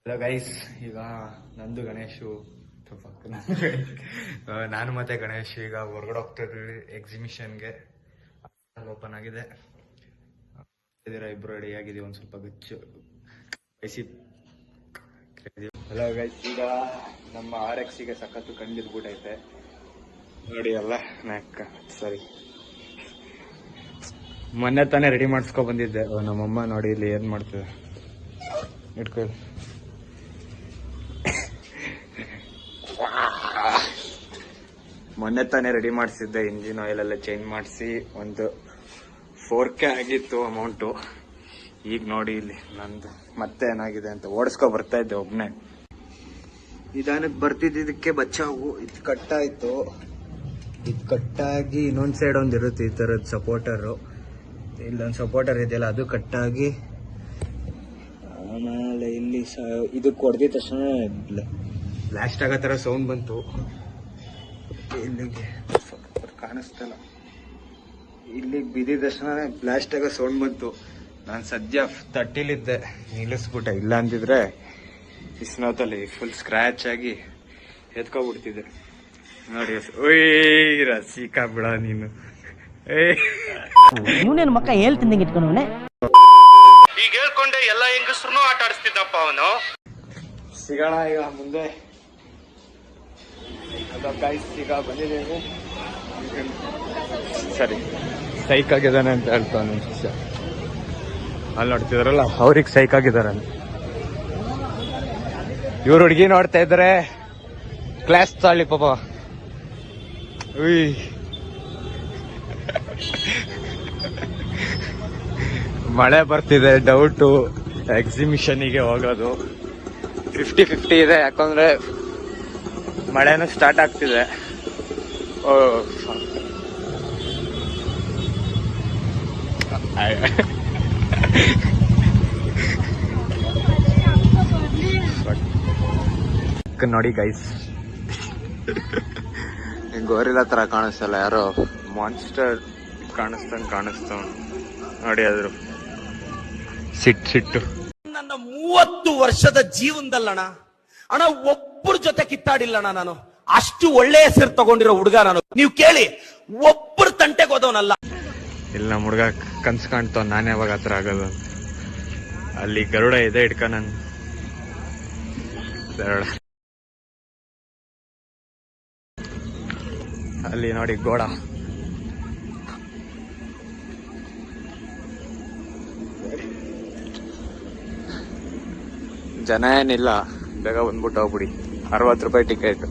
Hello guys, ಈಗ ನಂದು ಗಣೇಶು ನಾನು ಮತ್ತೆ ಗಣೇಶ್ ಈಗ ಹೊರಗಡೆ ಹೋಗ್ತಾ ಇದ್ವಿ ಎಕ್ಸಿಬಿಷನ್ಗೆ. ಓಪನ್ ಆಗಿದೆ, ಇಬ್ರು ರೆಡಿ ಆಗಿದೀವಿ. ಒಂದು ಸ್ವಲ್ಪ ಗಚ್ಚು ಬಯಸಿ. ಹಲೋ ಗೈಸ್, ಈಗ ನಮ್ಮ RX ಗೆ ಸಖತ್ತು ಕಂಡಿದ್ಬಿಟ್ಟೈತೆ ನೋಡಿ. ಅಲ್ಲ ಸರಿ, ಮೊನ್ನೆ ತಾನೇ ರೆಡಿ ಮಾಡಿಸ್ಕೊ ಬಂದಿದ್ದೆ. ನಮ್ಮಮ್ಮ ನೋಡಿ ಇಲ್ಲಿ ಏನ್ ಮಾಡ್ತಿದೆ, ಇಟ್ಕೊ. ಮೊನ್ನೆ ತಾನೇ ರೆಡಿ ಮಾಡಿಸಿದ್ದೆ, ಇಂಜಿನ್ ಆಯಿಲ್ ಎಲ್ಲ ಚೇಂಜ್ ಮಾಡಿಸಿ ಒಂದು 4K ಆಗಿತ್ತು ಅಮೌಂಟು. ಈಗ ನೋಡಿ ಇಲ್ಲಿ ನಂದು ಮತ್ತೆ ಏನಾಗಿದೆ ಅಂತ ಓಡಿಸ್ಕೊ ಬರ್ತಾ ಇದ್ದೆ ಒಬ್ನೇ. ನಿಧಾನಕ್ಕೆ ಬರ್ತಿದ್ದಕ್ಕೆ ಬಚ್ಚಾವು ಇದು ಕಟ್ಟಾಯ್ತು. ಇದು ಕಟ್ಟಾಗಿ ಇನ್ನೊಂದ್ ಸೈಡ್ ಒಂದು ಇರುತ್ತೆ ಈ ತರದ್ ಸಪೋರ್ಟರು. ಇಲ್ಲೊಂದು ಸಪೋರ್ಟರ್ ಇದೆಯಲ್ಲ ಅದು ಕಟ್ಟಾಗಿ, ಆಮೇಲೆ ಇಲ್ಲಿ ಇದಕ್ಕೆ ಹೊಡೆದಿದ ತಕ್ಷಣ ಬ್ಲಾಸ್ಟ್ ಆಗೋ ಥರ ಸೌಂಡ್ ಬಂತು. ಇಲ್ಲಿಗೆ ಕಾಣಿಸ್ತಲ್ಲ, ಇಲ್ಲಿಗೆ ಬಿದ್ದಿದ ತಕ್ಷಣ ಬ್ಲಾಸ್ಟ್ ಆಗೋ ಸೌಂಡ್ ಬಂತು. ನಾನು ಸದ್ಯ 30liದ್ದೆ, ನಿಲ್ಲಿಸ್ಬಿಟ್ಟೆ. ಇಲ್ಲ ಅಂದಿದ್ರೆ ಇಸ್ನೋತಲ್ಲಿ ಫುಲ್ ಸ್ಕ್ರಾಚ್ ಆಗಿ ಎತ್ಕೊಬಿಡ್ತಿದ್ದೆ ನೋಡಿ. ಓಯ್ ರಸಿಕಾ ಬಿಡ ನೀನು. ಇವನೇನು ಮಕ್ಕ ಹೇಳ್ತೀನಿ ಇಟ್ಕೊಂಡವನೆ. ಈಗ ಹೇಳ್ಕೊಂಡೆ ಎಲ್ಲ ಹೆಂಗಸ್ರು ಆಟ ಆಡಿಸ್ತಿದ್ದಪ್ಪ ಅವನು. ಸಿಗೋಣ ಈಗ ಮುಂದೆ. ಗೈಸ್ ಈಗ ಬಂದಿದ್ದೇವೆ. ಸರಿ, ಸೈಕ್ ಆಗಿದ್ದಾನೆ ಅಂತ ಹೇಳ್ತಾನೆ ಒಂದು ವಿಷಯ. ಅಲ್ಲಿ ನೋಡ್ತಿದಾರಲ್ಲ, ಅವ್ರಿಗೆ ಸೈಕ್ ಆಗಿದಾರ. ಇವ್ರು ಹುಡುಗಿ ನೋಡ್ತಾ ಇದ್ದಾರೆ, ಕ್ಲಾಸ್ ತಾಳಿ ಪಾಪ. ಮಳೆ ಬರ್ತಿದೆ, ಡೌಟು ಎಕ್ಸಿಬಿಷನ್ನಿಗೆ ಹೋಗೋದು 50-50 ಇದೆ. ಯಾಕಂದ್ರೆ ಮಳೆನೂ ಸ್ಟಾರ್ಟ್ ಆಗ್ತಿದೆ. ನೋಡಿ ಗೈಸ್, ಗೋರಿಲ್ಲಾ ತರ ಕಾಣಿಸ್ತಲ್ಲ, ಯಾರೋ ಮಾನ್ಸ್ಟರ್ ಕಾಣಿಸ್ತಾ ನೋಡಿ. ಅದ್ರ ಸಿಟ್ಟು. ನನ್ನ 30 ವರ್ಷದ ಜೀವನದಲ್ಲಣ ಅಣ್ಣ ಒಬ್ಬರ ಜೊತೆ ಕಿತ್ತಾಡಿಲ್ಲಣ್ಣ ನಾನು. ಅಷ್ಟು ಒಳ್ಳೆ ಹೆಸರು ತಗೊಂಡಿರೋ ಹುಡುಗ ನಾನು. ನೀವು ಕೇಳಿ, ಒಬ್ಬರು ತಂಟೆಗೆ ಹೋದವನಲ್ಲ. ಇಲ್ಲಿ ನಮ್ಮ ಹುಡುಗ ಕನ್ಸ್ ಕಾಣ್ತಾವ, ನಾನೇ ಯಾವಾಗ ಹತ್ರ ಆಗೋದು ಅಂತ. ಅಲ್ಲಿ ಗರುಡ ಇದೆ, ಇಟ್ಕ ನನ್ ಗರುಡ. ಅಲ್ಲಿ ನೋಡಿ ಗೋಡ. ಜನ ಏನಿಲ್ಲ, ಬೇಗ ಬಂದ್ಬಿಟ್ಟು ಹೋಗ್ಬಿಡಿ. 60 ರೂಪಾಯಿ ಟಿಕೆಟ್.